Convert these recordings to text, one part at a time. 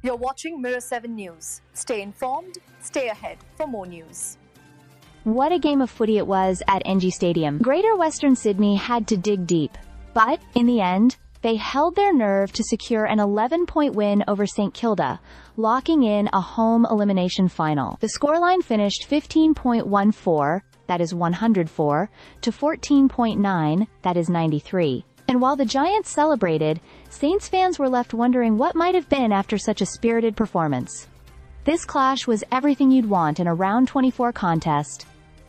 You're watching Mirror 7 News. Stay informed, stay ahead for more news. What a game of footy it was at NG Stadium. Greater Western Sydney had to dig deep, but in the end, they held their nerve to secure an 11-point win over St Kilda, locking in a home elimination final. The scoreline finished 15.14, that is 104, to 14.9, that is 93. And while the Giants celebrated, Saints fans were left wondering what might have been after such a spirited performance. This clash was everything you'd want in a round 24 contest.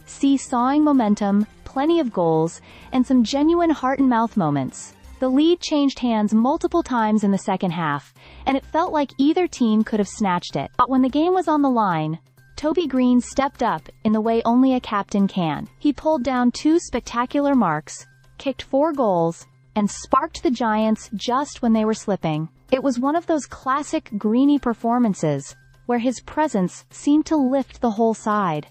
Seesawing momentum, plenty of goals, and some genuine heart-and-mouth moments. The lead changed hands multiple times in the second half, and it felt like either team could have snatched it. But when the game was on the line, Toby Green stepped up in the way only a captain can. He pulled down 2 spectacular marks, kicked 4 goals, and sparked the Giants just when they were slipping. It was one of those classic Greeny performances, where his presence seemed to lift the whole side.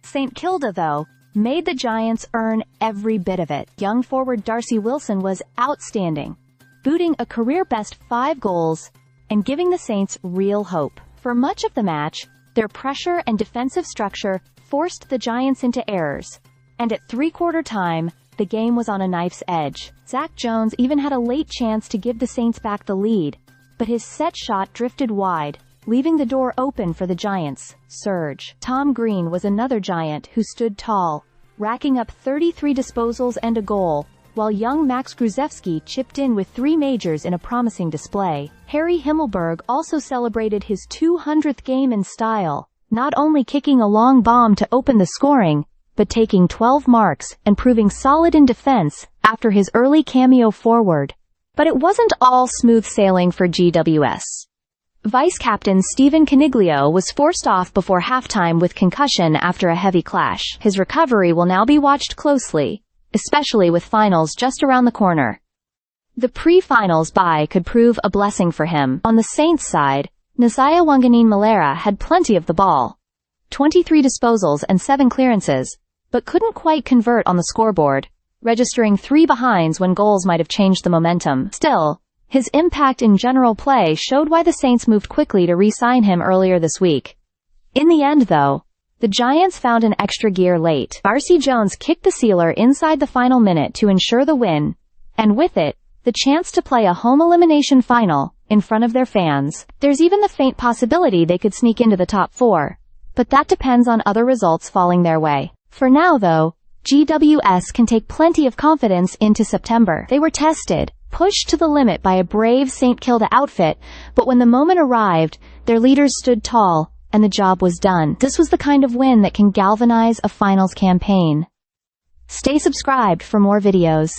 St Kilda, though, made the Giants earn every bit of it. Young forward Darcy Wilson was outstanding, booting a career-best 5 goals and giving the Saints real hope. For much of the match, their pressure and defensive structure forced the Giants into errors, and at three-quarter time, the game was on a knife's edge. Zach Jones even had a late chance to give the Saints back the lead, but his set shot drifted wide, leaving the door open for the Giants' surge. Tom Green was another Giant who stood tall, racking up 33 disposals and a goal, while young Max Gruzewski chipped in with 3 majors in a promising display. Harry Himmelberg also celebrated his 200th game in style, not only kicking a long bomb to open the scoring, but taking 12 marks and proving solid in defense after his early cameo forward. But it wasn't all smooth sailing for GWS. Vice-captain Stephen Caniglio was forced off before halftime with concussion after a heavy clash. His recovery will now be watched closely, especially with finals just around the corner. The pre-finals bye could prove a blessing for him. On the Saints side, Nasiah Wanganeen-Malera had plenty of the ball, 23 disposals and 7 clearances, but couldn't quite convert on the scoreboard, registering 3 behinds when goals might have changed the momentum. Still, his impact in general play showed why the Saints moved quickly to re-sign him earlier this week. In the end, though, the Giants found an extra gear late. Darcy Jones kicked the sealer inside the final minute to ensure the win, and with it, the chance to play a home elimination final in front of their fans. There's even the faint possibility they could sneak into the top 4, but that depends on other results falling their way. For now, though, GWS can take plenty of confidence into September. They were tested, pushed to the limit by a brave St Kilda outfit, but when the moment arrived, their leaders stood tall, and the job was done. This was the kind of win that can galvanize a finals campaign. Stay subscribed for more videos.